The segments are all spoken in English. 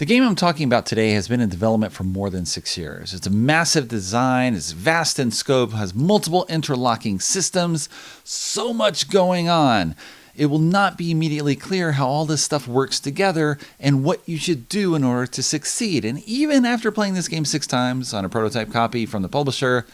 The game I'm talking about today has been in development for more than 6 years. It's a massive design, it's vast in scope, has multiple interlocking systems, so much going on. It will not be immediately clear how all this stuff works together and what you should do in order to succeed. And even after playing this game 6 times on a prototype copy from the publisher,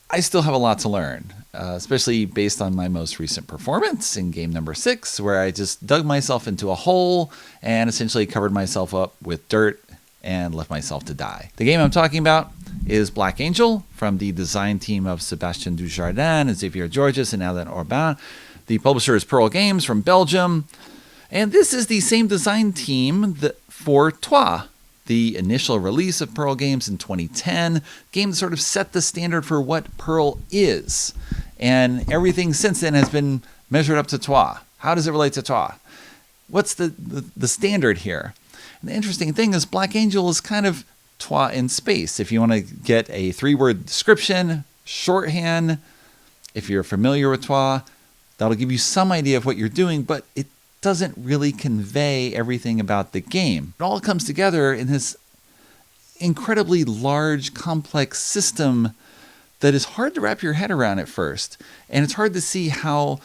I still have a lot to learn, especially based on my most recent performance in game number 6, where I just dug myself into a hole and essentially covered myself up with dirt and left myself to die. The game I'm talking about is Black Angel from the design team of Sébastien Dujardin and Xavier Georges and Alain Orban. The publisher is Pearl Games from Belgium. And this is the same design team for Toi, the initial release of Pearl Games in 2010, game that sort of set the standard for what Pearl is. And everything since then has been measured up to Toi. How does it relate to Toi? What's the standard here? And the interesting thing is Black Angel is kind of Toi in space. If you want to get a 3-word description, shorthand, if you're familiar with Toi, that'll give you some idea of what you're doing, but it doesn't really convey everything about the game. It all comes together in this incredibly large, complex system that is hard to wrap your head around at first. And it's hard to see how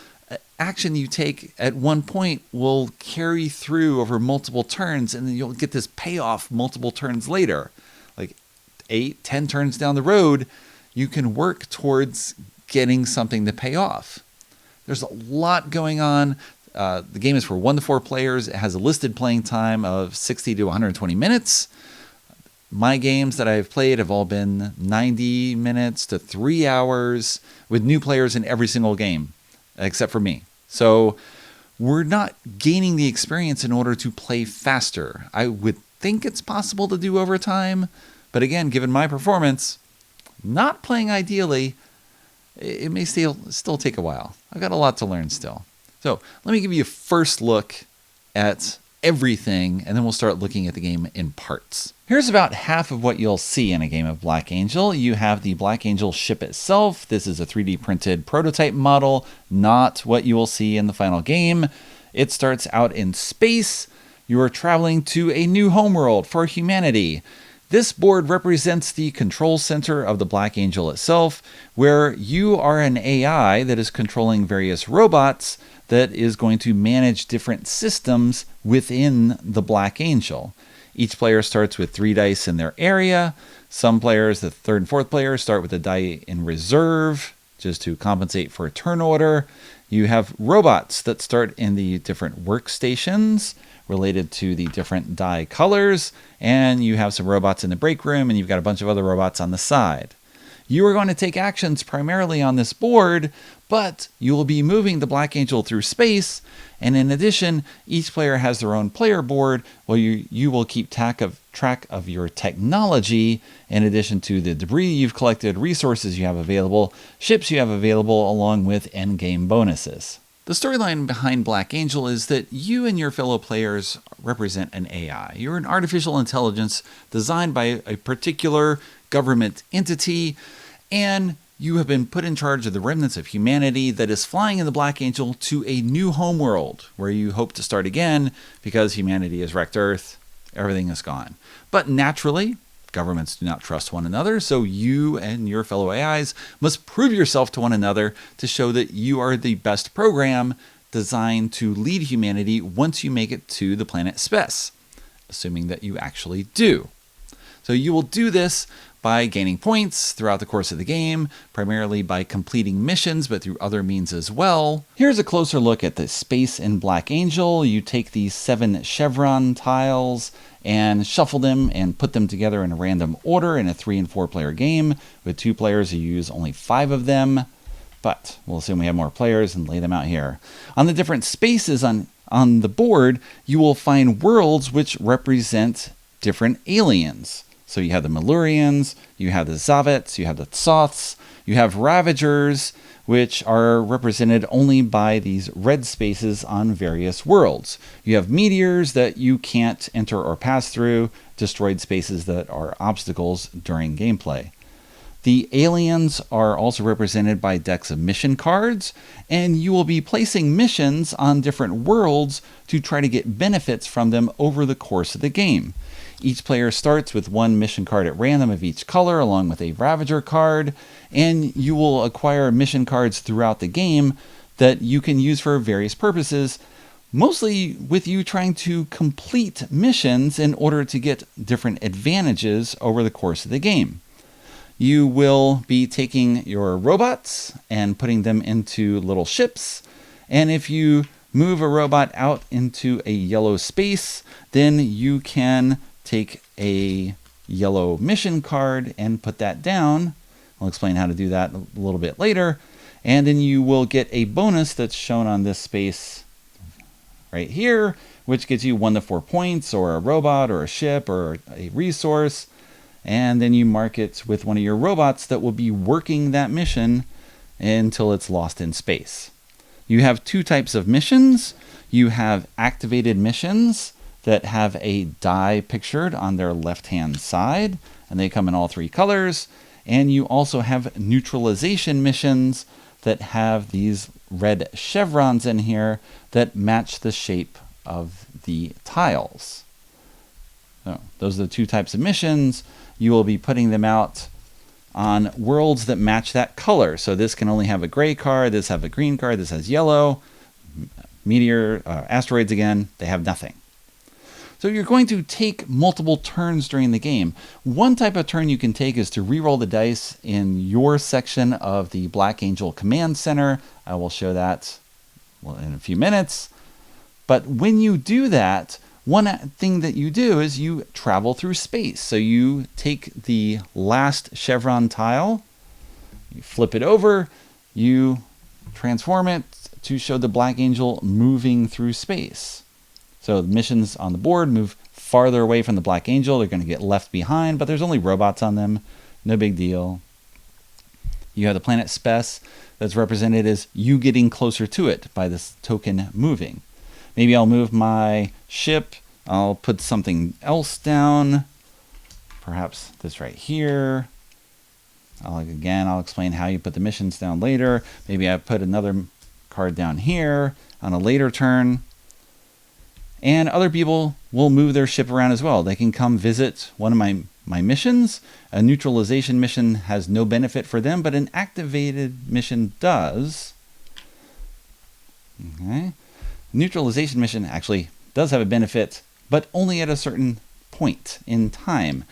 action you take at one point will carry through over multiple turns, and then you'll get this payoff multiple turns later. Like 8, 10 turns down the road, you can work towards getting something to pay off. There's a lot going on. The game is for 1 to 4 players. It has a listed playing time of 60 to 120 minutes. My games that I've played have all been 90 minutes to 3 hours with new players in every single game, except for me. So we're not gaining the experience in order to play faster. I would think it's possible to do over time, but again, given my performance, not playing ideally, it may still take a while. I've got a lot to learn still. So let me give you a first look at everything, and then we'll start looking at the game in parts. Here's about half of what you'll see in a game of Black Angel. You have the Black Angel ship itself. This is a 3D printed prototype model, not what you will see in the final game. It starts out in space. You are traveling to a new homeworld for humanity. This board represents the control center of the Black Angel itself, where you are an AI that is controlling various robots that is going to manage different systems within the Black Angel. Each player starts with 3 dice in their area. Some players, the 3rd and 4th players, start with a die in reserve just to compensate for a turn order. You have robots that start in the different workstations related to the different die colors, and you have some robots in the break room, and you've got a bunch of other robots on the side. You are going to take actions primarily on this board, but you will be moving the Black Angel through space, and in addition, each player has their own player board where you will keep track of your technology, in addition to the debris you've collected, resources you have available, ships you have available, along with endgame bonuses. The storyline behind Black Angel is that you and your fellow players represent an AI. You're an artificial intelligence designed by a particular government entity, and you have been put in charge of the remnants of humanity that is flying in the Black Angel to a new homeworld where you hope to start again because humanity has wrecked Earth, everything is gone. But naturally, governments do not trust one another, so you and your fellow AIs must prove yourself to one another to show that you are the best program designed to lead humanity once you make it to the planet Spes, assuming that you actually do. So you will do this by gaining points throughout the course of the game, primarily by completing missions, but through other means as well. Here's a closer look at the space in Black Angel. You take these 7 chevron tiles and shuffle them and put them together in a random order in a 3 and 4 player game. With 2 players, you use only 5 of them, but we'll assume we have more players and lay them out here. On the different spaces on the board, you will find worlds which represent different aliens. So you have the Malurians, you have the Zavets, you have the Tsoths, you have Ravagers, which are represented only by these red spaces on various worlds. You have meteors that you can't enter or pass through, destroyed spaces that are obstacles during gameplay. The aliens are also represented by decks of mission cards, and you will be placing missions on different worlds to try to get benefits from them over the course of the game. Each player starts with one mission card at random of each color, along with a ravager card, and you will acquire mission cards throughout the game that you can use for various purposes, mostly with you trying to complete missions in order to get different advantages over the course of the game. You will be taking your robots and putting them into little ships, and if you move a robot out into a yellow space, then you can take a yellow mission card and put that down. I'll explain how to do that a little bit later. And then you will get a bonus that's shown on this space right here, which gets you 1 to 4 points, or a robot, or a ship, or a resource. And then you mark it with one of your robots that will be working that mission until it's lost in space. You have 2 types of missions. You have activated missions that have a die pictured on their left-hand side, and they come in all 3 colors. And you also have neutralization missions that have these red chevrons in here that match the shape of the tiles. So those are the 2 types of missions. You will be putting them out on worlds that match that color. So this can only have a gray card, this have a green card, this has yellow. Asteroids again, they have nothing. So you're going to take multiple turns during the game. One type of turn you can take is to re-roll the dice in your section of the Black Angel Command Center. I will show that in a few minutes. But when you do that, one thing that you do is you travel through space. So you take the last chevron tile, you flip it over, you transform it to show the Black Angel moving through space. So the missions on the board move farther away from the Black Angel. They're going to get left behind, but there's only robots on them. No big deal. You have the planet Spec that's represented as you getting closer to it by this token moving. Maybe I'll move my ship. I'll put something else down. Perhaps this right here. I'll explain how you put the missions down later. Maybe I put another card down here on a later turn. And other people will move their ship around as well. They can come visit one of my missions. A neutralization mission has no benefit for them, but an activated mission does. Okay. Neutralization mission actually does have a benefit, but only at a certain point in time.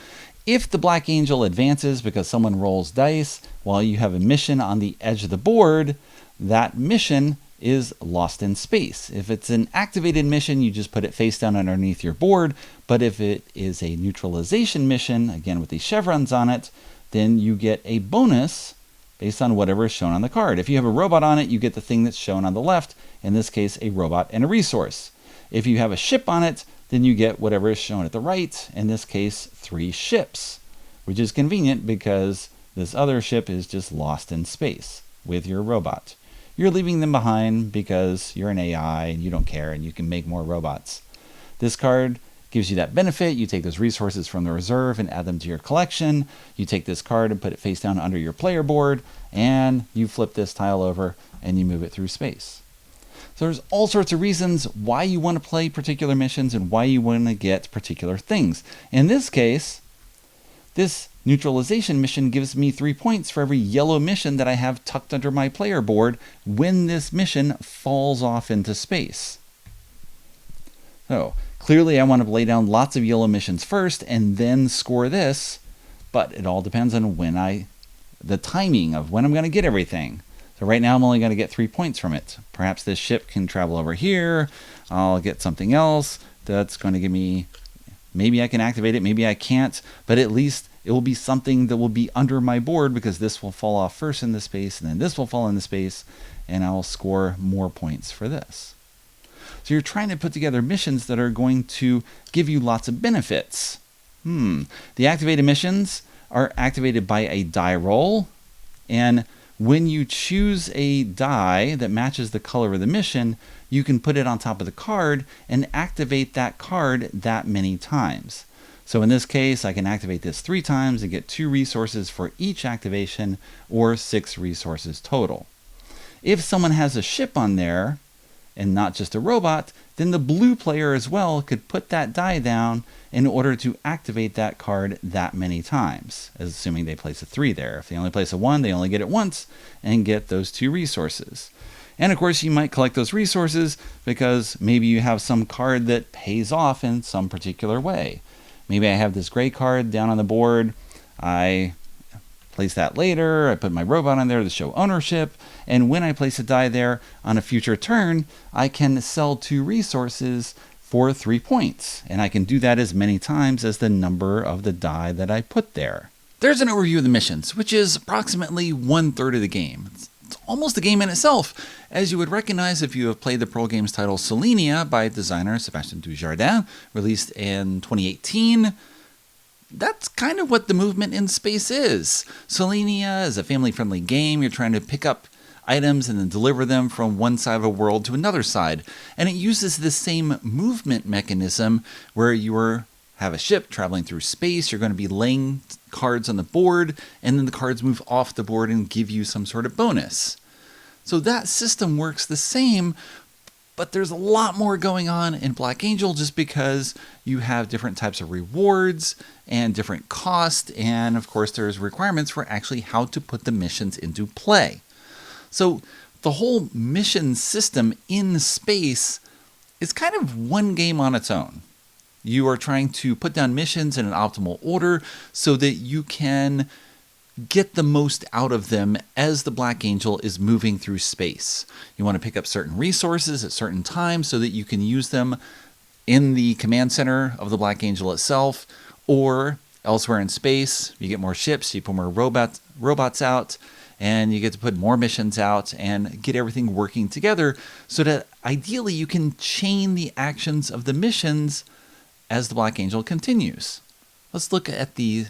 If the Black Angel advances because someone rolls dice while you have a mission on the edge of the board, that mission is lost in space. If it's an activated mission, you just put it face down underneath your board. But if it is a neutralization mission, again with these chevrons on it, then you get a bonus based on whatever is shown on the card. If you have a robot on it, you get the thing that's shown on the left, in this case a robot and a resource. If you have a ship on it, then you get whatever is shown at the right, in this case 3 ships, which is convenient because this other ship is just lost in space with your robot. You're leaving them behind because you're an AI and you don't care and you can make more robots. This card gives you that benefit. You take those resources from the reserve and add them to your collection. You take this card and put it face down under your player board, and you flip this tile over and you move it through space. So there's all sorts of reasons why you want to play particular missions and why you want to get particular things. In this case, this neutralization mission gives me 3 points for every yellow mission that I have tucked under my player board when this mission falls off into space. So clearly I want to lay down lots of yellow missions first and then score this, but it all depends on the timing of when I'm going to get everything. So right now I'm only going to get 3 points from it. Perhaps this ship can travel over here. I'll get something else that's going to give me, maybe I can activate it, maybe I can't, but at least it will be something that will be under my board because this will fall off first in the space and then this will fall in the space and I'll score more points for this. So you're trying to put together missions that are going to give you lots of benefits. The activated missions are activated by a die roll, and when you choose a die that matches the color of the mission, you can put it on top of the card and activate that card that many times. So in this case, I can activate this 3 times and get 2 resources for each activation, or 6 resources total. If someone has a ship on there, and not just a robot, then the blue player as well could put that die down in order to activate that card that many times, assuming they place a 3 there. If they only place a 1, they only get it once and get those 2 resources. And of course, you might collect those resources because maybe you have some card that pays off in some particular way. Maybe I have this gray card down on the board. I place that later. I put my robot on there to show ownership. And when I place a die there on a future turn, I can sell 2 resources for 3 points. And I can do that as many times as the number of the die that I put there. There's an overview of the missions, which is approximately 1/3 of the game. It's almost a game in itself, as you would recognize if you have played the Pearl Games title Selenia by designer Sébastien Dujardin, released in 2018. That's kind of what the movement in space is. Selenia is a family-friendly game. You're trying to pick up items and then deliver them from one side of a world to another side. And it uses the same movement mechanism where you have a ship traveling through space. You're going to be laying cards on the board, and then the cards move off the board and give you some sort of bonus. So that system works the same, but there's a lot more going on in Black Angel just because you have different types of rewards and different costs, and of course there's requirements for actually how to put the missions into play. So the whole mission system in space is kind of one game on its own. You are trying to put down missions in an optimal order so that you can get the most out of them as the Black Angel is moving through space. You want to pick up certain resources at certain times so that you can use them in the command center of the Black Angel itself or elsewhere in space. You get more ships, you put more robots out, and you get to put more missions out and get everything working together so that ideally you can chain the actions of the missions as the Black Angel continues. Let's look at the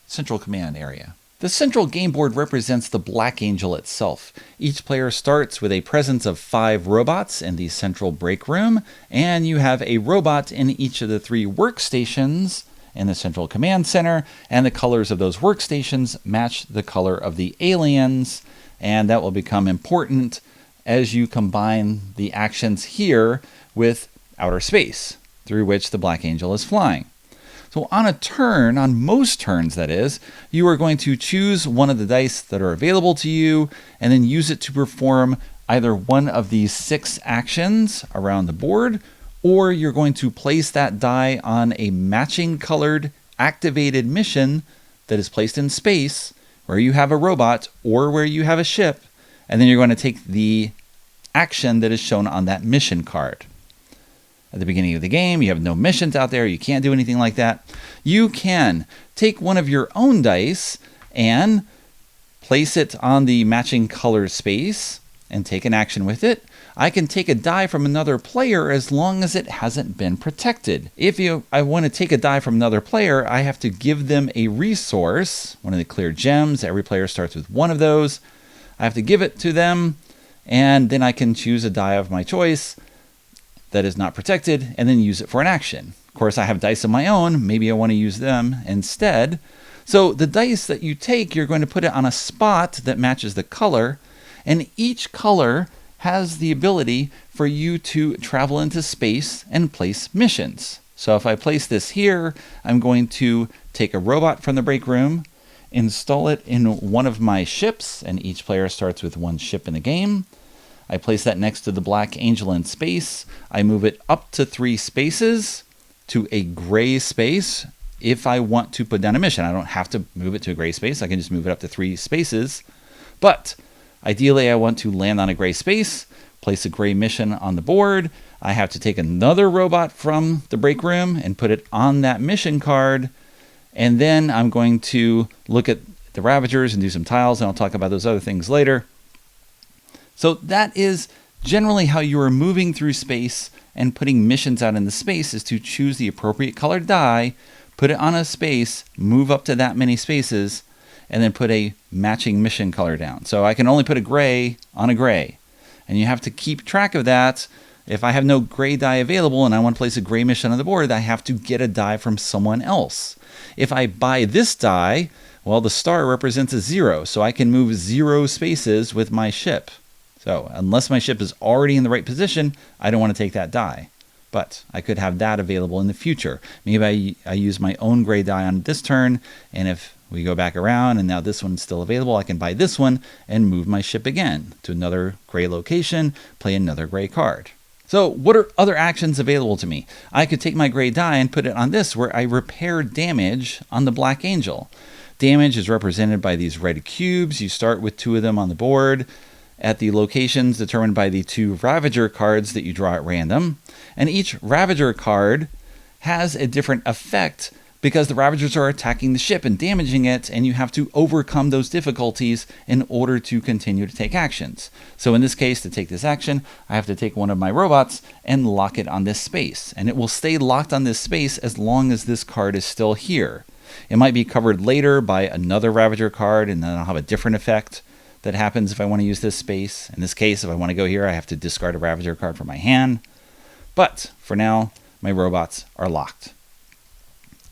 central command area. The central game board represents the Black Angel itself. Each player starts with a presence of 5 robots in the central break room, and you have a robot in each of the 3 workstations in the central command center, and the colors of those workstations match the color of the aliens, and that will become important as you combine the actions here with outer space, through which the Black Angel is flying. So on a turn, on most turns that is, you are going to choose one of the dice that are available to you and then use it to perform either one of these 6 actions around the board, or you're going to place that die on a matching colored activated mission that is placed in space where you have a robot or where you have a ship, and then you're going to take the action that is shown on that mission card. At the beginning of the game, you have no missions out there. You can't do anything like that. You can take one of your own dice and place it on the matching color space and take an action with it. I can take a die from another player as long as it hasn't been protected. If I want to take a die from another player, I have to give them a resource, one of the clear gems. Every player starts with one of those. I have to give it to them, and then I can choose a die of my choice that is not protected and then use it for an action. Of course, I have dice of my own. Maybe I want to use them instead. So the dice that you take, you're going to put it on a spot that matches the color, and each color has the ability for you to travel into space and place missions. So if I place this here, I'm going to take a robot from the break room, install it in one of my ships, and each player starts with one ship in the game. I place that next to the Black Angel in space. I move it up to 3 spaces to a gray space if I want to put down a mission. I don't have to move it to a gray space. I can just move it up to 3 spaces. But ideally, I want to land on a gray space, place a gray mission on the board. I have to take another robot from the break room and put it on that mission card. And then I'm going to look at the ravagers and do some tiles, and I'll talk about those other things later. So that is generally how you are moving through space and putting missions out in the space, is to choose the appropriate colored die, put it on a space, move up to that many spaces, and then put a matching mission color down. So I can only put a gray on a gray. And you have to keep track of that If I have no gray die available and I want to place a gray mission on the board, I have to get a die from someone else. If I buy this die, well, the star represents a 0, so I can move 0 spaces with my ship. So unless my ship is already in the right position, I don't want to take that die. But I could have that available in the future. Maybe I use my own gray die on this turn, and if we go back around and now this one's still available, I can buy this one and move my ship again to another gray location, play another gray card. So what are other actions available to me? I could take my gray die and put it on this where I repair damage on the Black Angel. Damage is represented by these red cubes. You start with 2 of them on the board at the locations determined by the 2 ravager cards that you draw at random. And each ravager card has a different effect because the ravagers are attacking the ship and damaging it, and you have to overcome those difficulties in order to continue to take actions. So in this case, to take this action, I have to take one of my robots and lock it on this space. And it will stay locked on this space as long as this card is still here. It might be covered later by another ravager card, and then I'll have a different effect that happens if I want to use this space. In this case, if I want to go here, I have to discard a ravager card from my hand. But for now, my robots are locked.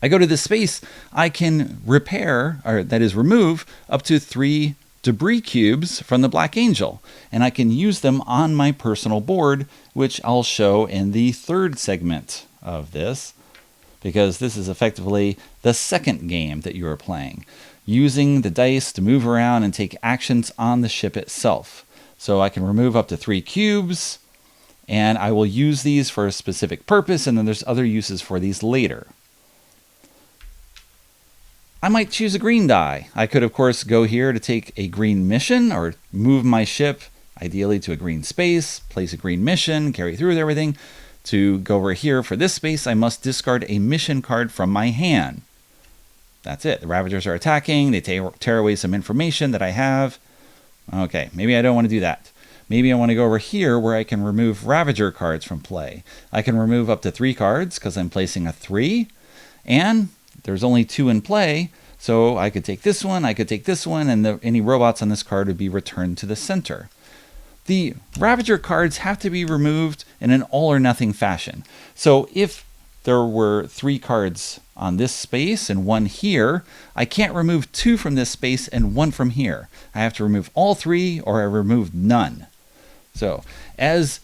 I go to this space, I can repair, or that is remove, up to 3 debris cubes from the Black Angel, and I can use them on my personal board, which I'll show in the 3rd segment of this, because this is effectively the second game that you are playing, using the dice to move around and take actions on the ship itself. So I can remove up to 3 cubes, and I will use these for a specific purpose, and then there's other uses for these later. I might choose a green die. I could, of course, go here to take a green mission or move my ship, ideally to a green space, place a green mission, carry through with everything. To go over here for this space, I must discard a mission card from my hand. That's it. The ravagers are attacking. They tear away some information that I have. Okay, maybe I don't want to do that. Maybe I want to go over here where I can remove ravager cards from play. I can remove up to 3 cards because I'm placing a 3. And there's only 2 in play, so I could take this one, I could take this one, and any robots on this card would be returned to the center. The ravager cards have to be removed in an all or nothing fashion. So if there were 3 cards on this space and 1 here, I can't remove 2 from this space and 1 from here. I have to remove all 3 or I remove none. So as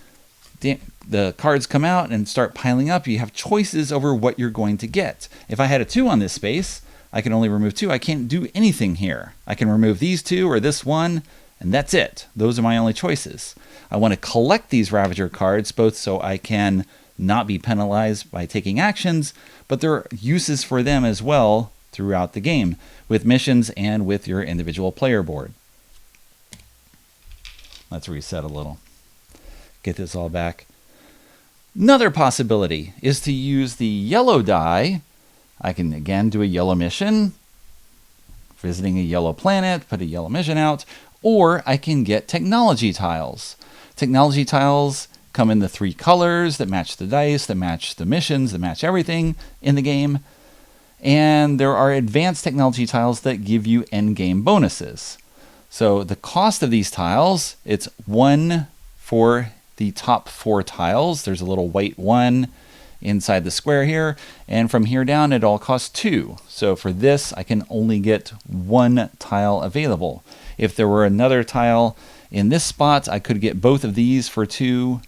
the cards come out and start piling up, you have choices over what you're going to get. If I had a 2 on this space, I can only remove 2. I can't do anything here. I can remove these 2 or this 1, and that's it. Those are my only choices. I want to collect these ravager cards both so I can not be penalized by taking actions, but there are uses for them as well throughout the game with missions and with your individual player board. Let's reset a little. Get this all back. Another possibility is to use the yellow die. I can again do a yellow mission, visiting a yellow planet, put a yellow mission out, or I can get technology tiles. Technology tiles come in the 3 colors that match the dice, that match the missions, that match everything in the game. And there are advanced technology tiles that give you end-game bonuses. So the cost of these tiles, it's 1 for the top 4 tiles. There's a little white 1 inside the square here, and from here down it all costs 2. So for this I can only get 1 tile available. If there were another tile in this spot, I could get both of these for 2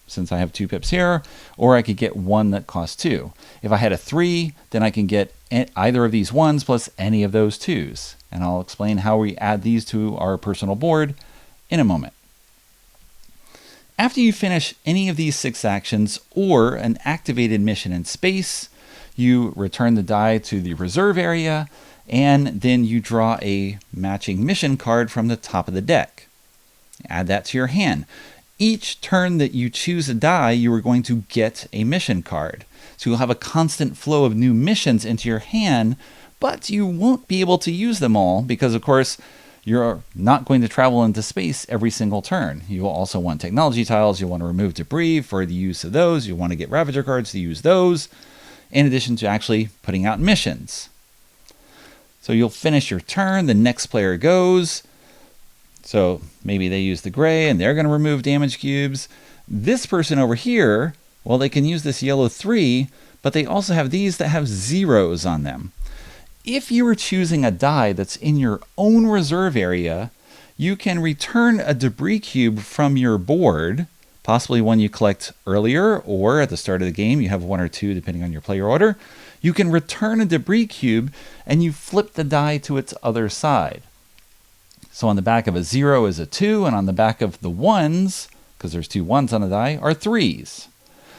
since I have 2 pips here, or I could get 1 that costs 2. If I had a 3, then I can get either of these 1s plus any of those 2s, and I'll explain how we add these to our personal board in a moment. After you finish any of these 6 actions or an activated mission in space, you return the die to the reserve area, and then you draw a matching mission card from the top of the deck. Add that to your hand. Each turn that you choose a die, you are going to get a mission card. So you'll have a constant flow of new missions into your hand, but you won't be able to use them all because, of course, you're not going to travel into space every single turn. You will also want technology tiles. You'll want to remove debris for the use of those. You'll want to get ravager cards to use those, in addition to actually putting out missions. So you'll finish your turn. The next player goes. So maybe they use the gray and they're going to remove damage cubes. This person over here, well, they can use this yellow 3, but they also have these that have zeros on them. If you were choosing a die that's in your own reserve area, you can return a debris cube from your board, possibly one you collect earlier or at the start of the game. You have 1 or 2 depending on your player order. You can return a debris cube and you flip the die to its other side. So on the back of a 0 is a 2, and on the back of the 1s, because there's 2 1s on the die, are 3s.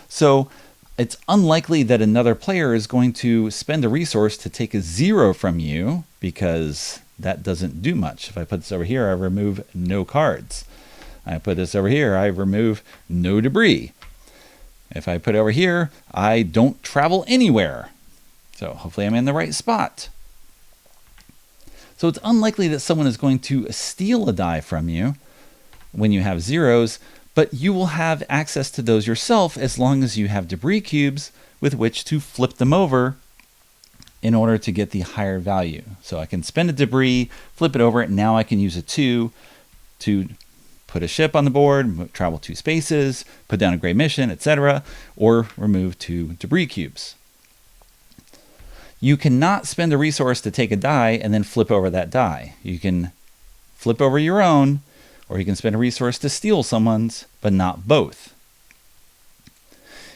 So it's unlikely that another player is going to spend a resource to take a 0 from you, because that doesn't do much. If I put this over here, I remove no cards. I put this over here, I remove no debris. If I put it over here, I don't travel anywhere. So hopefully I'm in the right spot. So it's unlikely that someone is going to steal a die from you when you have zeros, but you will have access to those yourself as long as you have debris cubes with which to flip them over in order to get the higher value. So I can spend a debris, flip it over, and now I can use a 2 to put a ship on the board, travel 2 spaces, put down a gray mission, etc., or remove 2 debris cubes. You cannot spend a resource to take a die and then flip over that die. You can flip over your own, or you can spend a resource to steal someone's, but not both.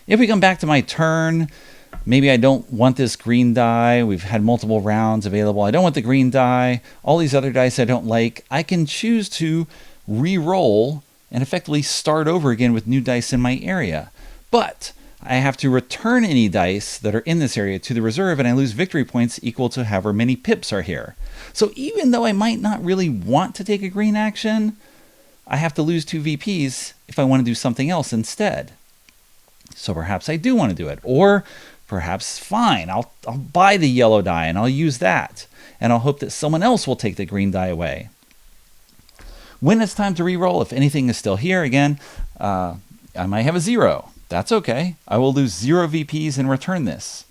If we come back to my turn, maybe I don't want this green die. We've had multiple rounds available. I don't want the green die. All these other dice I don't like. I can choose to re-roll and effectively start over again with new dice in my area. But I have to return any dice that are in this area to the reserve, and I lose victory points equal to however many pips are here. So even though I might not really want to take a green action, I have to lose 2 VPs if I want to do something else instead. So perhaps I do want to do it. Or perhaps, fine, I'll buy the yellow die and I'll use that. And I'll hope that someone else will take the green die away. When it's time to re-roll, if anything is still here, again, I might have a 0. That's okay. I will lose 0 VPs and return this.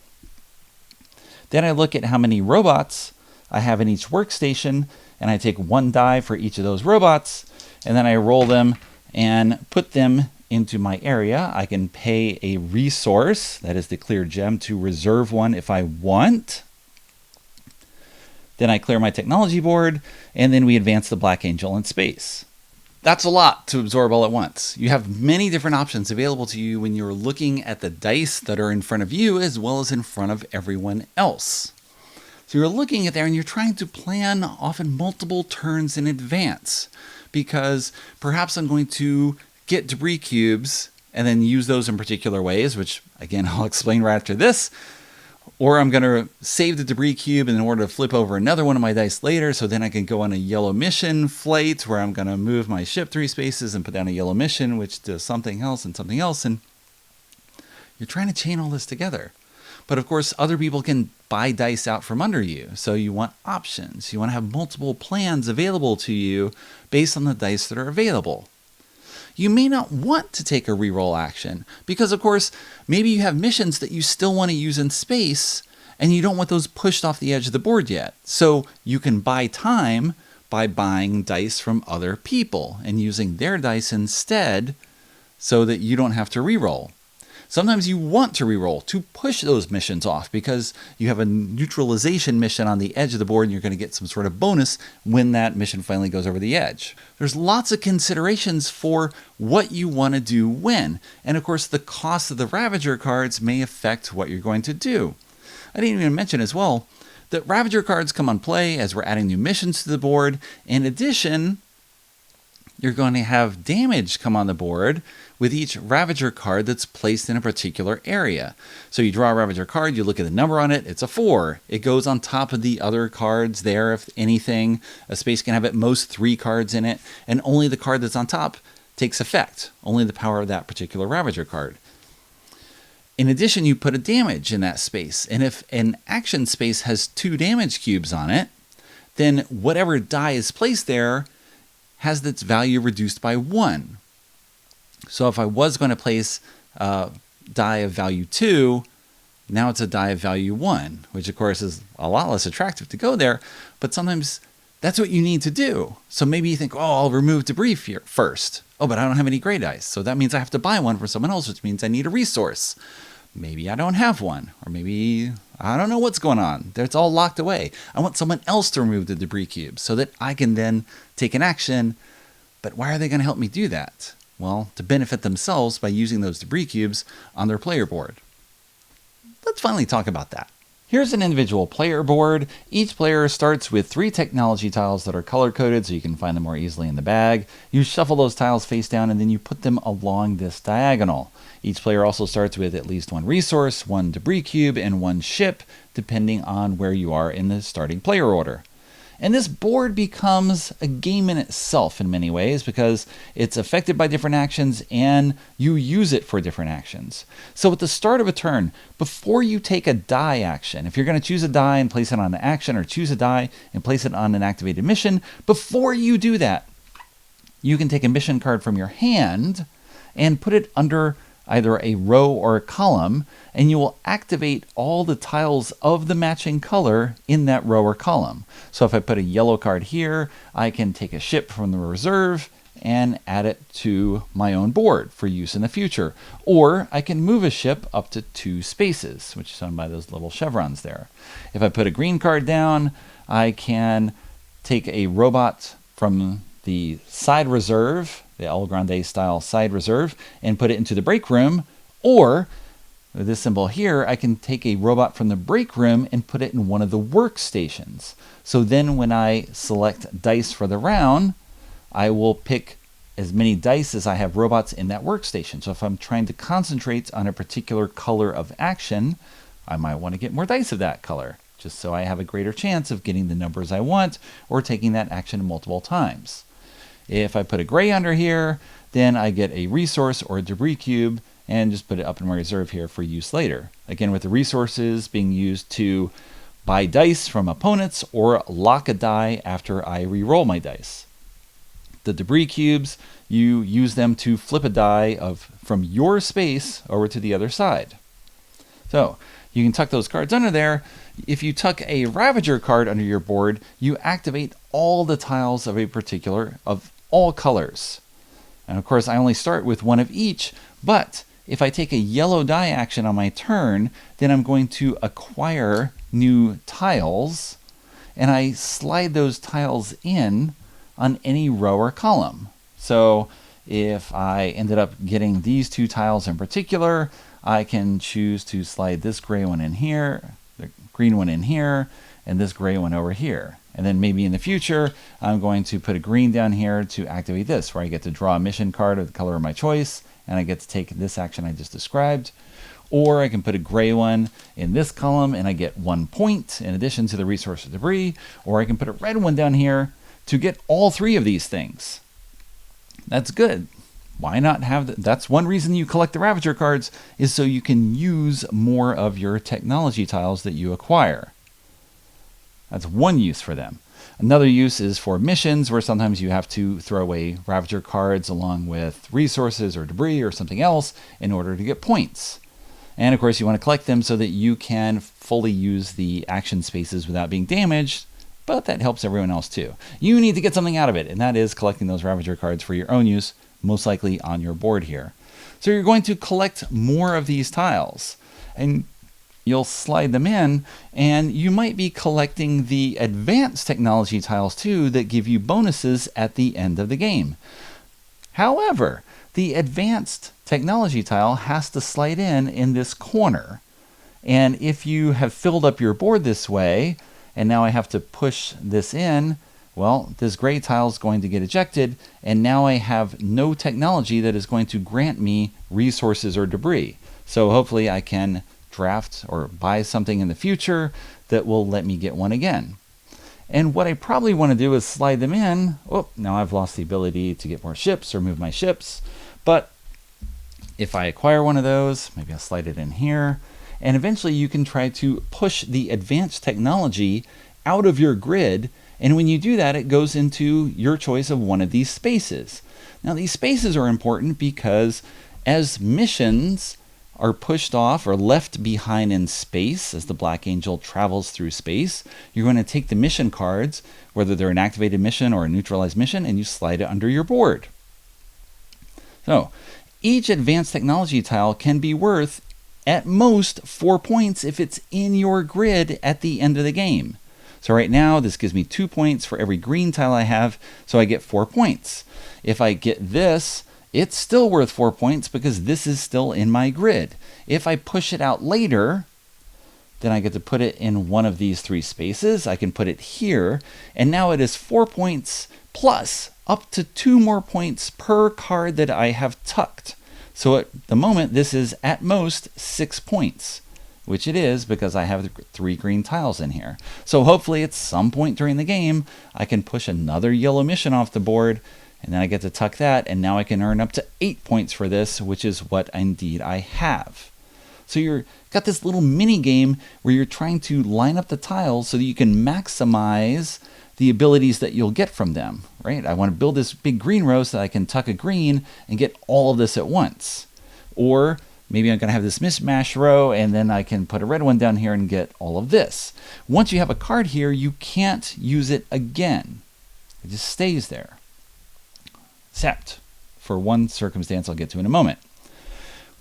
Then I look at how many robots I have in each workstation, and I take 1 die for each of those robots, and then I roll them and put them into my area. I can pay a resource, that is the clear gem, to reserve one if I want. Then I clear my technology board, and then we advance the Black Angel in space. That's a lot to absorb all at once. You have many different options available to you when you're looking at the dice that are in front of you as well as in front of everyone else. So you're looking at there and you're trying to plan often multiple turns in advance, because perhaps I'm going to get debris cubes and then use those in particular ways, which again I'll explain right after this. Or I'm going to save the debris cube in order to flip over another one of my dice later, so then I can go on a yellow mission flight where I'm going to move my ship 3 spaces and put down a yellow mission, which does something else and something else. And you're trying to chain all this together. But of course, other people can buy dice out from under you. So you want options. You want to have multiple plans available to you based on the dice that are available. You may not want to take a reroll action because, of course, maybe you have missions that you still want to use in space and you don't want those pushed off the edge of the board yet. So you can buy time by buying dice from other people and using their dice instead so that you don't have to reroll. Sometimes you want to reroll to push those missions off because you have a neutralization mission on the edge of the board and you're going to get some sort of bonus when that mission finally goes over the edge. There's lots of considerations for what you want to do when. And of course, the cost of the Ravager cards may affect what you're going to do. I didn't even mention as well that Ravager cards come on play as we're adding new missions to the board. In addition, you're going to have damage come on the board with each Ravager card that's placed in a particular area. So you draw a Ravager card, you look at the number on it, it's a 4. It goes on top of the other cards there, if anything. A space can have at most 3 cards in it, and only the card that's on top takes effect. Only the power of that particular Ravager card. In addition, you put a damage in that space, and if an action space has 2 damage cubes on it, then whatever die is placed there has its value reduced by 1. So if I was going to place a die of value 2, now it's a die of value 1, which of course is a lot less attractive to go there, but sometimes that's what you need to do. So maybe you think, oh, I'll remove debris first. Oh, but I don't have any gray dice. So that means I have to buy one from someone else, which means I need a resource. Maybe I don't have one, or maybe I don't know what's going on. It's all locked away. I want someone else to remove the debris cube so that I can then take an action. But why are they going to help me do that? Well, to benefit themselves by using those debris cubes on their player board. Let's finally talk about that. Here's an individual player board. Each player starts with 3 technology tiles that are color-coded so you can find them more easily in the bag. You shuffle those tiles face down and then you put them along this diagonal. Each player also starts with at least 1 resource, 1 debris cube, and 1 ship, depending on where you are in the starting player order. And this board becomes a game in itself in many ways because it's affected by different actions and you use it for different actions. So at the start of a turn, before you take a die action, if you're going to choose a die and place it on an action, or choose a die and place it on an activated mission, before you do that, you can take a mission card from your hand and put it under either a row or a column, and you will activate all the tiles of the matching color in that row or column. So if I put a yellow card here, I can take a ship from the reserve and add it to my own board for use in the future. Or I can move a ship up to 2 spaces, which is shown by those little chevrons there. If I put a green card down, I can take a robot from the side reserve, the El Grande style side reserve, and put it into the break room. Or with this symbol here, I can take a robot from the break room and put it in one of the workstations. So then when I select dice for the round, I will pick as many dice as I have robots in that workstation. So if I'm trying to concentrate on a particular color of action, I might want to get more dice of that color, just so I have a greater chance of getting the numbers I want or taking that action multiple times. If I put a gray under here, then I get a resource or a debris cube and just put it up in my reserve here for use later. Again, with the resources being used to buy dice from opponents or lock a die after I re-roll my dice. The debris cubes, you use them to flip a die from your space over to the other side. So you can tuck those cards under there. If you tuck a ravager card under your board, you activate all the tiles of of all colors. And of course, I only start with 1 of each, but if I take a yellow die action on my turn, then I'm going to acquire new tiles, and I slide those tiles in on any row or column. So if I ended up getting these 2 tiles in particular, I can choose to slide this gray one in here, the green one in here, and this gray one over here. And then maybe in the future, I'm going to put a green down here to activate this, where I get to draw a mission card of the color of my choice, and I get to take this action I just described. Or I can put a gray one in this column, and I get 1 point in addition to the resource or debris. Or I can put a red one down here to get all 3 of these things. That's good. Why not have that's one reason you collect the Ravager cards, is so you can use more of your technology tiles that you acquire. That's one use for them. Another use is for missions, where sometimes you have to throw away Ravager cards along with resources or debris or something else in order to get points. And of course, you want to collect them so that you can fully use the action spaces without being damaged, but that helps everyone else too. You need to get something out of it, and that is collecting those Ravager cards for your own use, most likely on your board here. So you're going to collect more of these tiles, and you'll slide them in, and you might be collecting the advanced technology tiles too that give you bonuses at the end of the game. However, the advanced technology tile has to slide in this corner. And if you have filled up your board this way, and now I have to push this in, well, this gray tile is going to get ejected, and now I have no technology that is going to grant me resources or debris. So hopefully I can draft or buy something in the future that will let me get one again. And what I probably want to do is slide them in. Oh, now I've lost the ability to get more ships or move my ships. But if I acquire one of those, maybe I'll slide it in here. And eventually you can try to push the advanced technology out of your grid. And when you do that, it goes into your choice of one of these spaces. Now, these spaces are important because as missions are pushed off or left behind in space as the Black Angel travels through space, you're going to take the mission cards, whether they're an activated mission or a neutralized mission, and you slide it under your board. So each advanced technology tile can be worth at most 4 points if it's in your grid at the end of the game. So right now, this gives me 2 points for every green tile I have, so I get 4 points. If I get this, it's still worth 4 points because this is still in my grid. If I push it out later, then I get to put it in one of these 3 spaces. I can put it here, and now it is 4 points plus up to 2 more points per card that I have tucked. So at the moment, this is at most 6 points, which it is because I have 3 green tiles in here. So hopefully at some point during the game, I can push another yellow mission off the board, and then I get to tuck that, and now I can earn up to 8 points for this, which is what indeed I have. So you've got this little mini game where you're trying to line up the tiles so that you can maximize the abilities that you'll get from them, right? I want to build this big green row so that I can tuck a green and get all of this at once. Or maybe I'm going to have this mismatch row and then I can put a red one down here and get all of this. Once you have a card here, you can't use it again. It just stays there. Except for one circumstance I'll get to in a moment.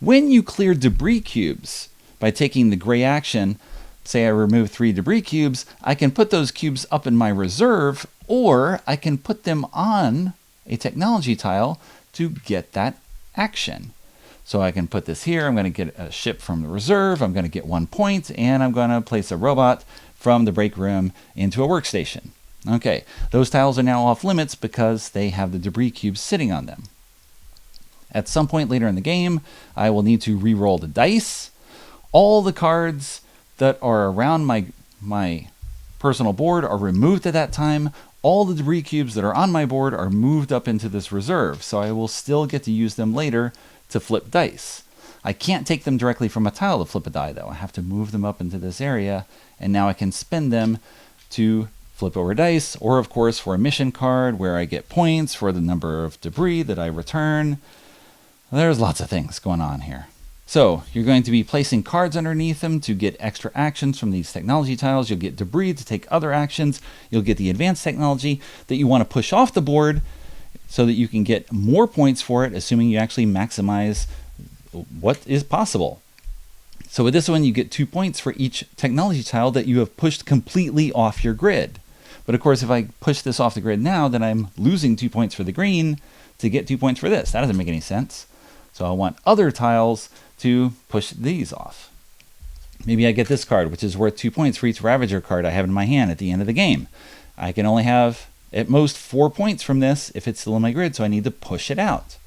When you clear debris cubes by taking the gray action, say I remove 3 debris cubes, I can put those cubes up in my reserve, or I can put them on a technology tile to get that action. So I can put this here, I'm going to get a ship from the reserve, I'm going to get 1 point, and I'm going to place a robot from the break room into a workstation. Okay, those tiles are now off limits because they have the debris cubes sitting on them. At some point later in the game, I will need to re-roll the dice. All the cards that are around my personal board are removed at that time. All the debris cubes that are on my board are moved up into this reserve, so I will still get to use them later to flip dice. I can't take them directly from a tile to flip a die, though. I have to move them up into this area, and now I can spend them to flip over dice, or of course for a mission card where I get points for the number of debris that I return. There's lots of things going on here. So you're going to be placing cards underneath them to get extra actions from these technology tiles. You'll get debris to take other actions. You'll get the advanced technology that you want to push off the board so that you can get more points for it, assuming you actually maximize what is possible. So with this one, you get 2 points for each technology tile that you have pushed completely off your grid. But of course, if I push this off the grid now, then I'm losing 2 points for the green to get 2 points for this. That doesn't make any sense. So I want other tiles to push these off. Maybe I get this card, which is worth 2 points for each ravager card I have in my hand at the end of the game. I can only have at most 4 points from this if it's still in my grid, so I need to push it out.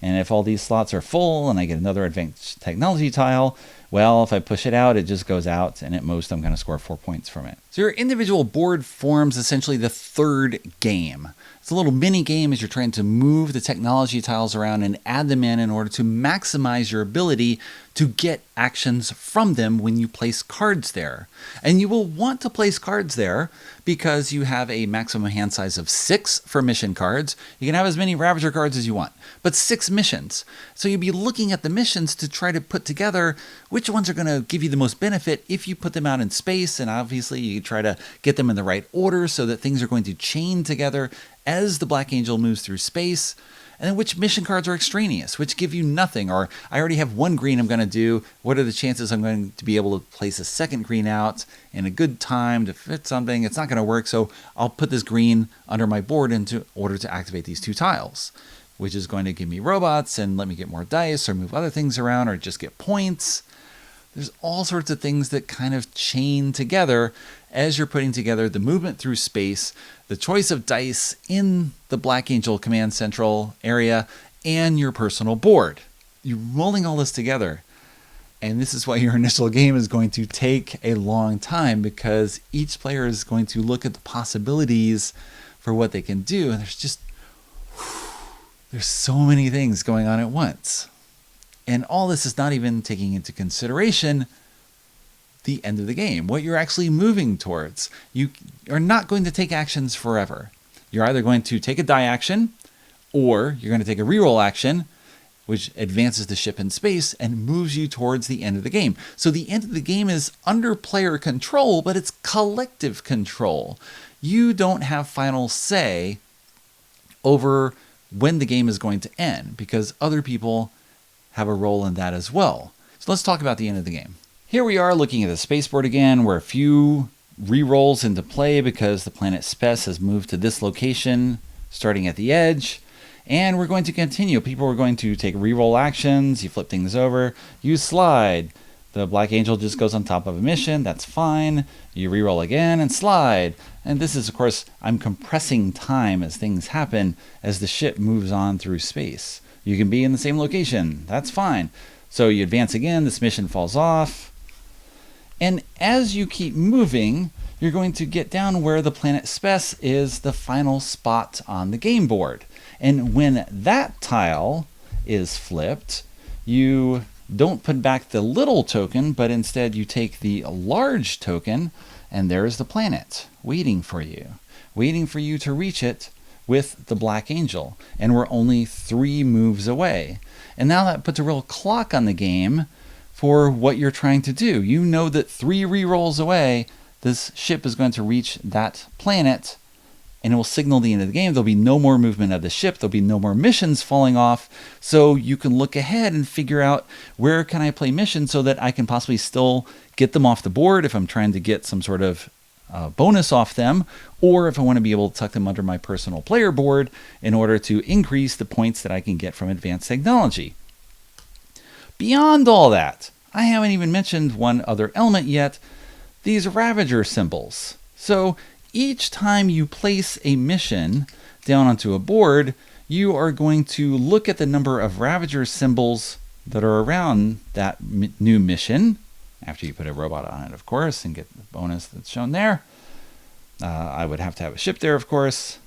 And if all these slots are full and I get another advanced technology tile, well, if I push it out, it just goes out, and at most I'm going to score 4 points from it. So your individual board forms essentially the third game. It's a little mini game as you're trying to move the technology tiles around and add them in order to maximize your ability to get actions from them when you place cards there. And you will want to place cards there because you have a maximum hand size of 6 for mission cards. You can have as many Ravager cards as you want, but 6 missions. So you'll be looking at the missions to try to put together which ones are going to give you the most benefit if you put them out in space, and obviously you try to get them in the right order so that things are going to chain together as the Black Angel moves through space. And then which mission cards are extraneous, which give you nothing, or I already have 1 green I'm going to do. What are the chances I'm going to be able to place a second green out in a good time to fit something? It's not going to work, so I'll put this green under my board in order to activate these 2 tiles, which is going to give me robots and let me get more dice or move other things around or just get points. There's all sorts of things that kind of chain together as you're putting together the movement through space, the choice of dice in the Black Angel Command Central area, and your personal board. You're rolling all this together. And this is why your initial game is going to take a long time, because each player is going to look at the possibilities for what they can do. And there's so many things going on at once. And all this is not even taking into consideration the end of the game, what you're actually moving towards. You are not going to take actions forever. You're either going to take a die action, or you're going to take a reroll action, which advances the ship in space and moves you towards the end of the game. So the end of the game is under player control, but it's collective control. You don't have final say over when the game is going to end, because other people have a role in that as well. So let's talk about the end of the game. Here we are looking at the spaceport again, where a few re-rolls into play because the planet Spess has moved to this location starting at the edge. And we're going to continue. People are going to take re-roll actions. You flip things over. You slide. The Black Angel just goes on top of a mission. That's fine. You re-roll again and slide. And this is, of course, I'm compressing time as things happen as the ship moves on through space. You can be in the same location. That's fine. So you advance again. This mission falls off. And as you keep moving, you're going to get down where the planet Spess is the final spot on the game board. And when that tile is flipped, you don't put back the little token, but instead you take the large token, and there's the planet waiting for you to reach it with the Black Angel. And we're only 3 moves away. And now that puts a real clock on the game for what you're trying to do. You know that 3 re-rolls away, this ship is going to reach that planet, and it will signal the end of the game. There'll be no more movement of the ship. There'll be no more missions falling off. So you can look ahead and figure out, where can I play missions so that I can possibly still get them off the board if I'm trying to get some sort of bonus off them, or if I want to be able to tuck them under my personal player board in order to increase the points that I can get from advanced technology. Beyond all that, I haven't even mentioned one other element yet, these ravager symbols. So each time you place a mission down onto a board, you are going to look at the number of ravager symbols that are around that new mission, after you put a robot on it, of course, and get the bonus that's shown there. I would have to have a ship there, of course.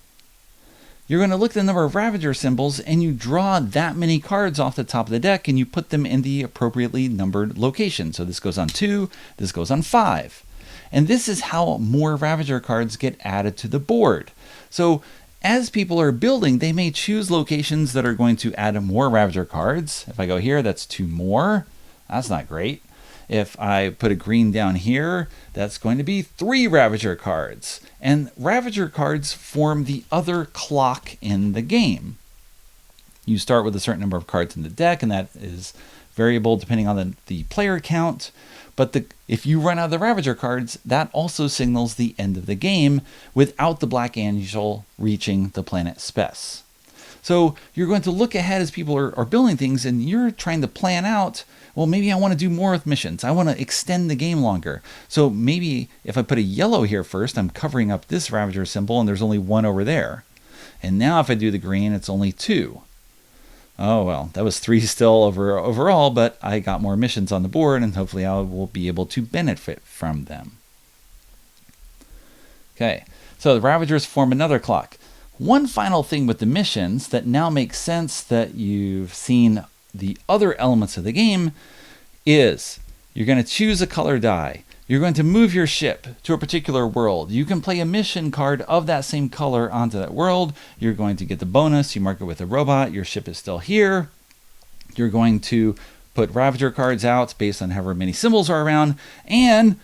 You're going to look at the number of ravager symbols, and you draw that many cards off the top of the deck, and you put them in the appropriately numbered location. So this goes on 2, this goes on 5. And this is how more ravager cards get added to the board. So as people are building, they may choose locations that are going to add more ravager cards. If I go here, that's 2 more. That's not great. If I put a green down here, that's going to be 3 ravager cards. And ravager cards form the other clock in the game. You start with a certain number of cards in the deck, and that is variable depending on the player count. But if you run out of the ravager cards, that also signals the end of the game without the Black Angel reaching the planet Spess. So you're going to look ahead as people are building things, and you're trying to plan out, well, maybe I want to do more with missions. I want to extend the game longer. So maybe if I put a yellow here first, I'm covering up this ravager symbol, and there's only 1 over there. And now if I do the green, it's only 2. Oh, well, that was 3 still overall, but I got more missions on the board, and hopefully I will be able to benefit from them. Okay, so the ravagers form another clock. One final thing with the missions that now makes sense that you've seen the other elements of the game is you're going to choose a color die. You're going to move your ship to a particular world. You can play a mission card of that same color onto that world. You're going to get the bonus. You mark it with a robot. Your ship is still here. You're going to put ravager cards out based on however many symbols are around. And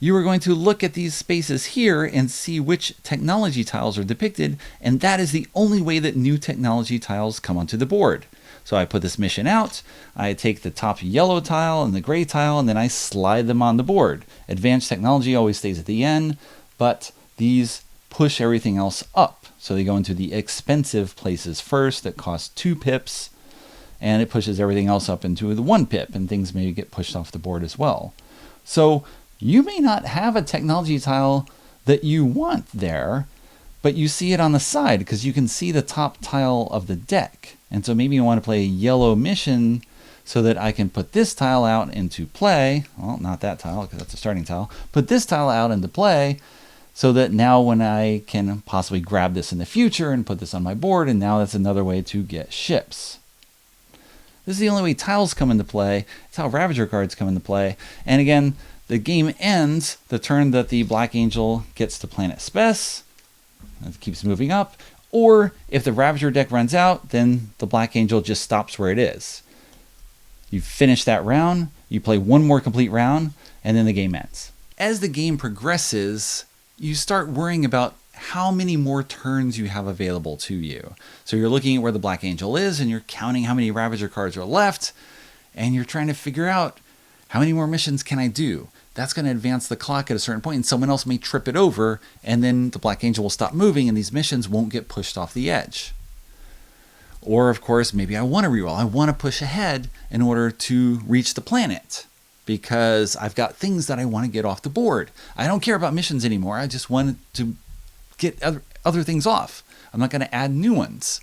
you are going to look at these spaces here and see which technology tiles are depicted. And that is the only way that new technology tiles come onto the board. So I put this mission out, I take the top yellow tile and the gray tile, and then I slide them on the board. Advanced technology always stays at the end, but these push everything else up. So they go into the expensive places first that cost 2 pips, and it pushes everything else up into the 1 pip, and things may get pushed off the board as well. So you may not have a technology tile that you want there, but you see it on the side because you can see the top tile of the deck. And so maybe you want to play a yellow mission so that I can put this tile out into play. Well, not that tile because that's a starting tile. Put this tile out into play so that now when I can possibly grab this in the future and put this on my board, and now that's another way to get ships. This is the only way tiles come into play. It's how ravager cards come into play. And again, the game ends the turn that the Black Angel gets to planet Spess. It keeps moving up. Or if the Ravager deck runs out, then the Black Angel just stops where it is. You finish that round, you play 1 more complete round, and then the game ends. As the game progresses, you start worrying about how many more turns you have available to you. So you're looking at where the Black Angel is, and you're counting how many Ravager cards are left, and you're trying to figure out how many more missions can I do. That's going to advance the clock at a certain point, and someone else may trip it over, and then the Black Angel will stop moving, and these missions won't get pushed off the edge. Or, of course, maybe I want to reroll. I want to push ahead in order to reach the planet, because I've got things that I want to get off the board. I don't care about missions anymore. I just want to get other things off. I'm not going to add new ones.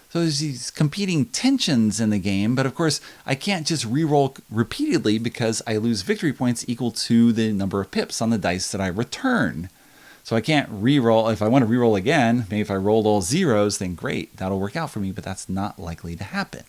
So there's these competing tensions in the game, but of course I can't just reroll repeatedly because I lose victory points equal to the number of pips on the dice that I return. So I can't reroll. If I want to reroll again, maybe if I rolled all zeros, then great, that'll work out for me, but that's not likely to happen.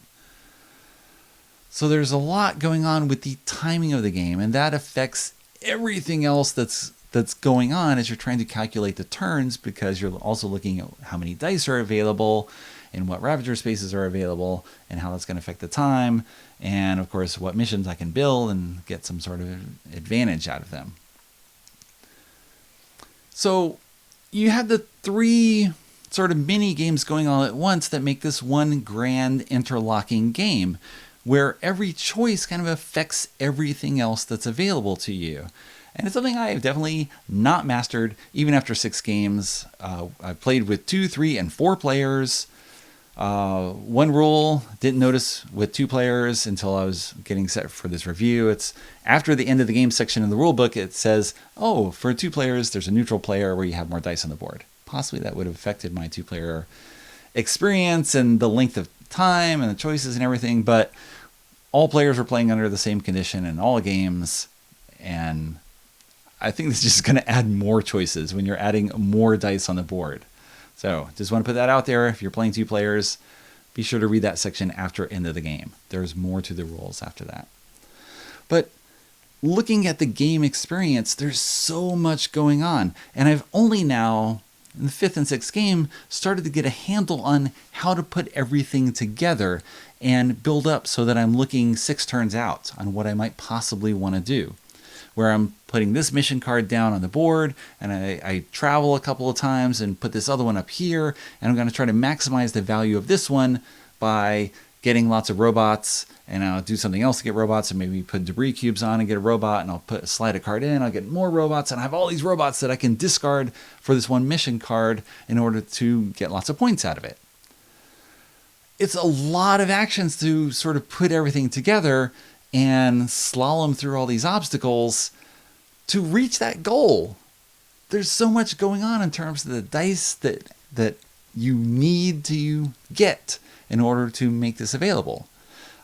So there's a lot going on with the timing of the game, and that affects everything else that's going on as you're trying to calculate the turns, because you're also looking at how many dice are available and what Ravager spaces are available and how that's going to affect the time, and of course what missions I can build and get some sort of advantage out of them. So you have the three sort of mini games going on at once that make this one grand interlocking game, where every choice kind of affects everything else that's available to you. And it's something I have definitely not mastered even after 6 games. I've played with 2, 3, and 4 players. One rule, didn't notice with 2 players until I was getting set for this review. It's after the end of the game section in the rule book, it says, oh, for 2 players, there's a neutral player where you have more dice on the board. Possibly that would have affected my 2-player experience and the length of time and the choices and everything, but all players were playing under the same condition in all games, and I think this is just going to add more choices when you're adding more dice on the board. So just want to put that out there. If you're playing 2 players, be sure to read that section after end of the game. There's more to the rules after that. But looking at the game experience, there's so much going on. And I've only now, in the 5th and 6th game, started to get a handle on how to put everything together and build up so that I'm looking 6 turns out on what I might possibly want to do. Where I'm putting this mission card down on the board, and I travel a couple of times and put this other one up here, and I'm going to try to maximize the value of this one by getting lots of robots, and I'll do something else to get robots, and maybe put debris cubes on and get a robot, and I'll slide a card in, I'll get more robots, and I have all these robots that I can discard for this one mission card in order to get lots of points out of it. It's a lot of actions to sort of put everything together and slalom through all these obstacles to reach that goal. There's so much going on in terms of the dice that you need to get in order to make this available.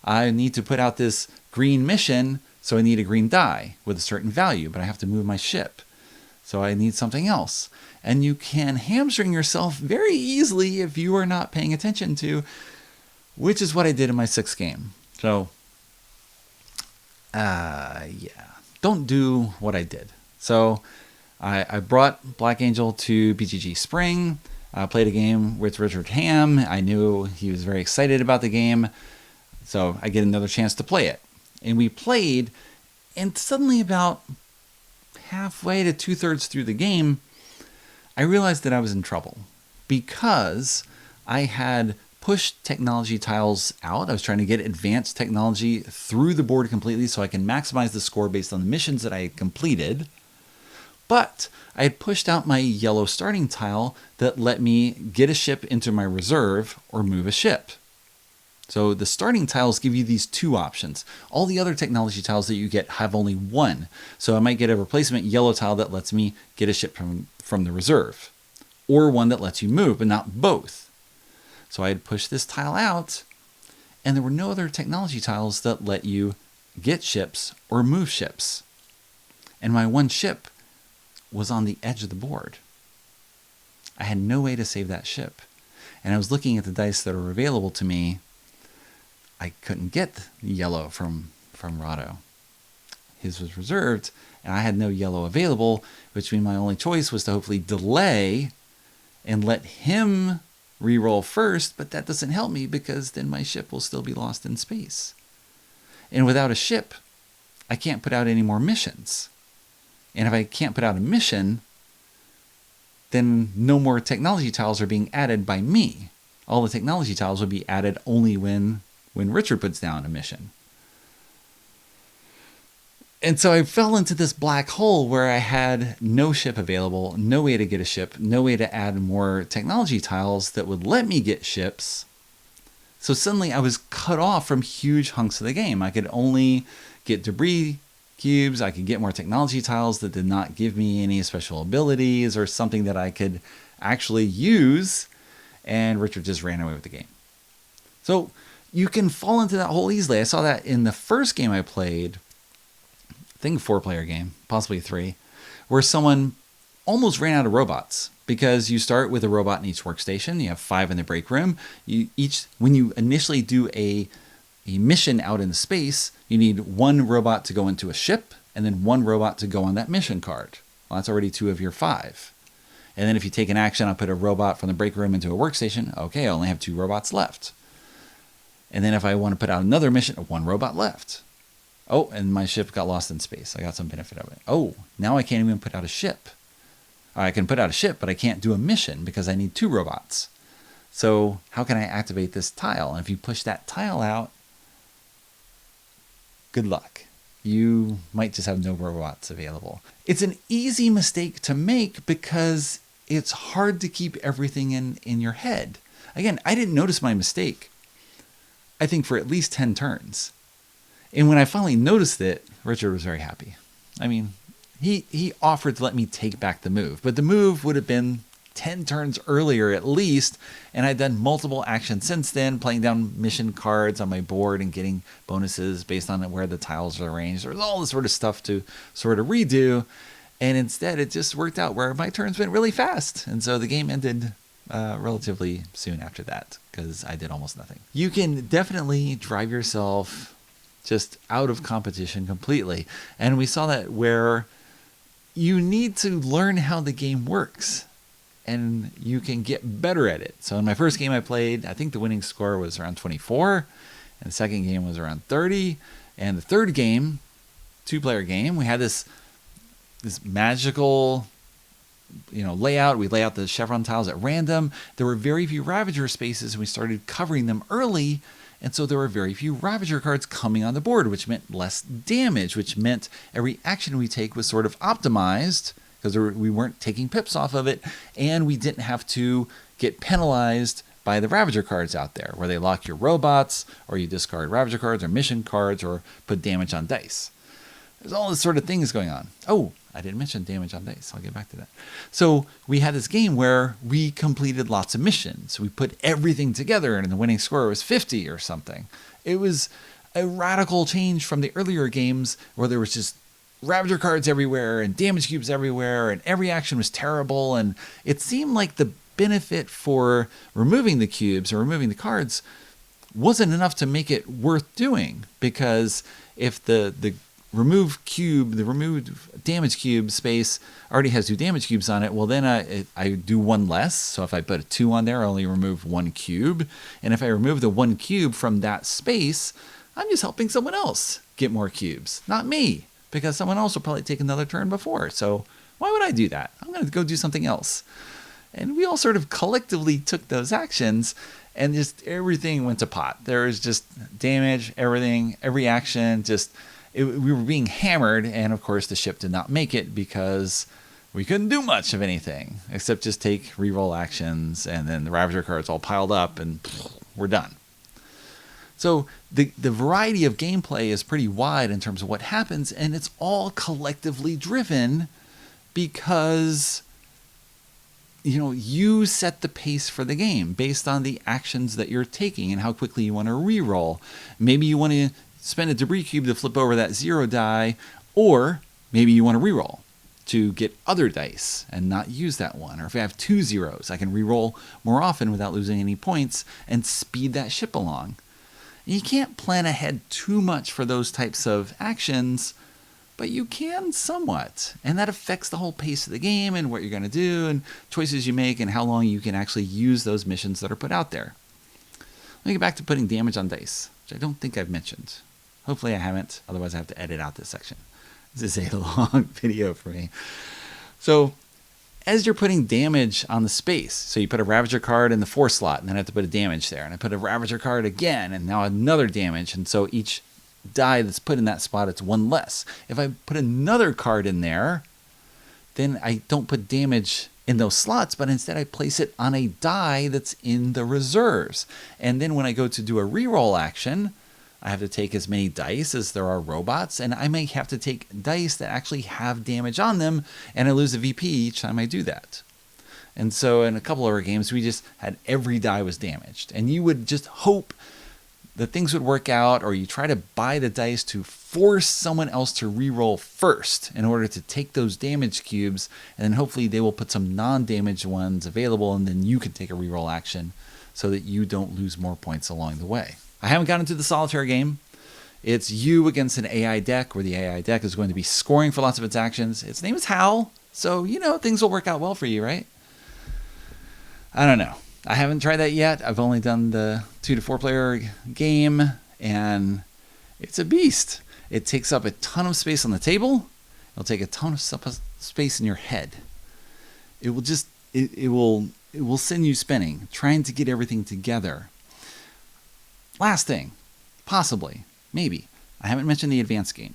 I need to put out this green mission, so I need a green die with a certain value, but I have to move my ship. So I need something else. And you can hamstring yourself very easily if you are not paying attention to, which is what I did in my 6th game. So don't do what I did. So I brought Black Angel to BGG Spring. I played a game with Richard Ham. I knew he was very excited about the game, so I get another chance to play it. And we played, and suddenly about halfway to 2/3 through the game, I realized that I was in trouble because I had pushed technology tiles out. I was trying to get advanced technology through the board completely so I can maximize the score based on the missions that I had completed. But I had pushed out my yellow starting tile that let me get a ship into my reserve or move a ship. So the starting tiles give you these 2 options. All the other technology tiles that you get have only 1. So I might get a replacement yellow tile that lets me get a ship from the reserve, or one that lets you move, but not both. So I had pushed this tile out, and there were no other technology tiles that let you get ships or move ships. And my one ship was on the edge of the board. I had no way to save that ship. And I was looking at the dice that were available to me. I couldn't get yellow from Rado. His was reserved, and I had no yellow available, which means my only choice was to hopefully delay and let him reroll first, but that doesn't help me because then my ship will still be lost in space. And without a ship, I can't put out any more missions. And if I can't put out a mission, then no more technology tiles are being added by me. All the technology tiles will be added only when Richard puts down a mission. And so I fell into this black hole where I had no ship available, no way to get a ship, no way to add more technology tiles that would let me get ships. So suddenly I was cut off from huge hunks of the game. I could only get debris cubes. I could get more technology tiles that did not give me any special abilities or something that I could actually use. And Richard just ran away with the game. So you can fall into that hole easily. I saw that in the first game I played, I think a 4-player game, possibly 3, where someone almost ran out of robots because you start with a robot in each workstation. You have 5 in the break room. When you initially do a mission out in space, you need 1 robot to go into a ship and then 1 robot to go on that mission card. Well, that's already 2 of your 5. And then if you take an action, I'll put a robot from the break room into a workstation. Okay, I only have 2 robots left. And then if I want to put out another mission, 1 robot left. Oh, and my ship got lost in space. I got some benefit of it. Oh, now I can't even put out a ship. I can put out a ship, but I can't do a mission because I need 2 robots. So how can I activate this tile? And if you push that tile out, good luck. You might just have no robots available. It's an easy mistake to make because it's hard to keep everything in your head. Again, I didn't notice my mistake, I think, for at least 10 turns. And when I finally noticed it, Richard was very happy. I mean, he offered to let me take back the move, but the move would have been 10 turns earlier at least, and I'd done multiple actions since then, playing down mission cards on my board and getting bonuses based on where the tiles are arranged. There was all this sort of stuff to sort of redo, and instead it just worked out where my turns went really fast, and so the game ended relatively soon after that because I did almost nothing. You can definitely drive yourself just out of competition completely, and we saw that where you need to learn how the game works and you can get better at it. So in my first game I played, I think the winning score was around 24, and the second game was around 30, and the third game, 2-player game, we had this magical layout. We lay out the chevron tiles at random. There were very few ravager spaces, and we started covering them early, and so there were very few ravager cards coming on the board, which meant less damage, which meant every action we take was sort of optimized because we weren't taking pips off of it, and we didn't have to get penalized by the ravager cards out there, where they lock your robots, or you discard ravager cards, or mission cards, or put damage on dice. There's all this sort of things going on. Oh, I didn't mention damage on dice. I'll get back to that. So we had this game where we completed lots of missions. We put everything together, and the winning score was 50 or something. It was a radical change from the earlier games where there was just ravager cards everywhere and damage cubes everywhere, and every action was terrible, and it seemed like the benefit for removing the cubes or removing the cards wasn't enough to make it worth doing, because if the removed damage cube space already has 2 damage cubes on it, well then I do 1 less. So if I put a 2 on there, I only remove 1 cube, and if I remove the 1 cube from that space, I'm just helping someone else get more cubes, not me, because someone else will probably take another turn before. So why would I do that? I'm going to go do something else. And we all sort of collectively took those actions, and just everything went to pot. There was just damage, everything, every action, we were being hammered, and of course the ship did not make it because we couldn't do much of anything except just take reroll actions, and then the ravager cards all piled up, and we're done. So the variety of gameplay is pretty wide in terms of what happens, and it's all collectively driven because you set the pace for the game based on the actions that you're taking and how quickly you want to reroll. Maybe you want to spend a debris cube to flip over that 0 die, or maybe you want to reroll to get other dice and not use that one. Or if I have 2 zeros, I can reroll more often without losing any points and speed that ship along. You can't plan ahead too much for those types of actions, but you can somewhat. And that affects the whole pace of the game and what you're going to do and choices you make and how long you can actually use those missions that are put out there. Let me get back to putting damage on dice, which I don't think I've mentioned. Hopefully I haven't, otherwise I have to edit out this section. This is a long video for me. So as you're putting damage on the space. So you put a ravager card in the 4 slot, and then I have to put a damage there. And I put a ravager card again, and now another damage. And so each die that's put in that spot, it's 1 less. If I put another card in there, then I don't put damage in those slots, but instead I place it on a die that's in the reserves. And then when I go to do a reroll action, I have to take as many dice as there are robots, and I may have to take dice that actually have damage on them, and I lose a VP each time I do that. And so in a couple of our games, we just had every die was damaged. And you would just hope that things would work out, or you try to buy the dice to force someone else to reroll first in order to take those damage cubes, and then hopefully they will put some non-damaged ones available, and then you can take a reroll action so that you don't lose more points along the way. I haven't gotten into the solitaire game. It's you against an AI deck, where the AI deck is going to be scoring for lots of its actions. Its name is Howl, so things will work out well for you, right? I don't know. I haven't tried that yet. I've only done the 2 to 4 player game, and it's a beast. It takes up a ton of space on the table. It'll take a ton of space in your head. It will send you spinning, trying to get everything together. Last thing, possibly, maybe, I haven't mentioned the advanced game.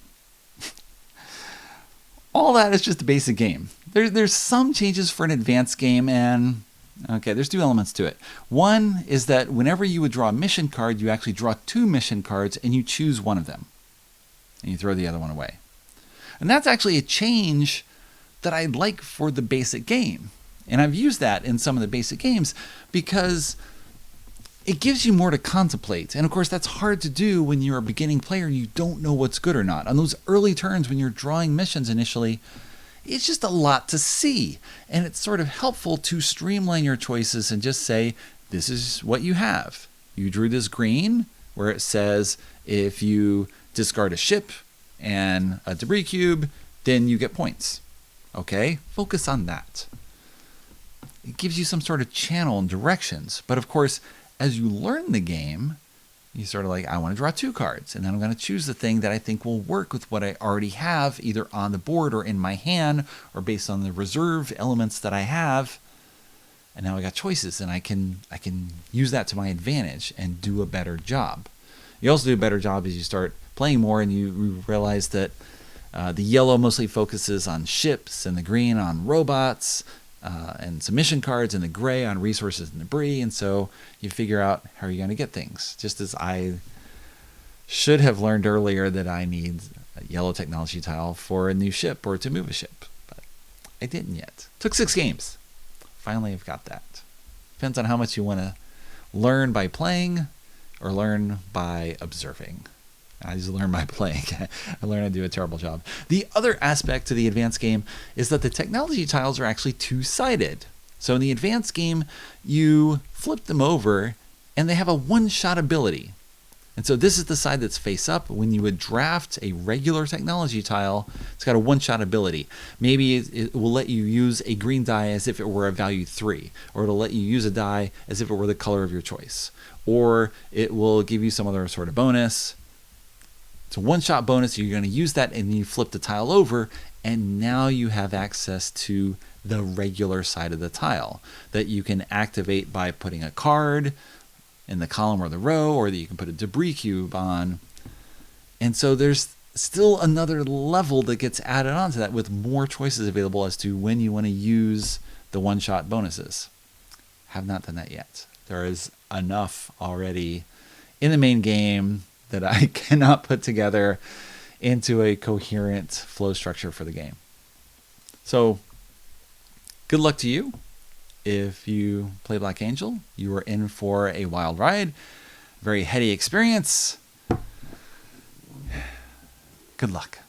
All that is just a basic game. There's some changes for an advanced game, and okay, there's 2 elements to it. One is that whenever you would draw a mission card, you actually draw 2 mission cards, and you choose one of them, and you throw the other one away. And that's actually a change that I like for the basic game. And I've used that in some of the basic games because it gives you more to contemplate. And of course, that's hard to do when you're a beginning player and you don't know what's good or not. On those early turns when you're drawing missions initially, it's just a lot to see. And it's sort of helpful to streamline your choices and just say, this is what you have. You drew this green where it says if you discard a ship and a debris cube, then you get points. Okay, focus on that. It gives you some sort of channel and directions. But of course, as you learn the game, you sort of like, I want to draw 2 cards, and then I'm going to choose the thing that I think will work with what I already have, either on the board or in my hand, or based on the reserve elements that I have. And now I got choices, and I can use that to my advantage and do a better job. You also do a better job as you start playing more, and you realize that the yellow mostly focuses on ships, and the green on robots, and some mission cards, and the gray on resources and debris. And so you figure out how you're going to get things. Just as I should have learned earlier that I need a yellow technology tile for a new ship or to move a ship. But I didn't yet. Took 6 games. Finally, I've got that. Depends on how much you want to learn by playing or learn by observing. I just learn by playing. I learn to do a terrible job. The other aspect to the advanced game is that the technology tiles are actually 2-sided. So in the advanced game, you flip them over and they have a one-shot ability. And so this is the side that's face up. When you would draft a regular technology tile, it's got a one-shot ability. Maybe it will let you use a green die as if it were a value 3, or it'll let you use a die as if it were the color of your choice, or it will give you some other sort of bonus. It's a one-shot bonus. You're going to use that, and then you flip the tile over, and now you have access to the regular side of the tile that you can activate by putting a card in the column or the row, or that you can put a debris cube on. And so there's still another level that gets added on to that with more choices available as to when you want to use the one-shot bonuses. Have not done that yet. There is enough already in the main game that I cannot put together into a coherent flow structure for the game. So good luck to you. If you play Black Angel, you are in for a wild ride, very heady experience. Good luck.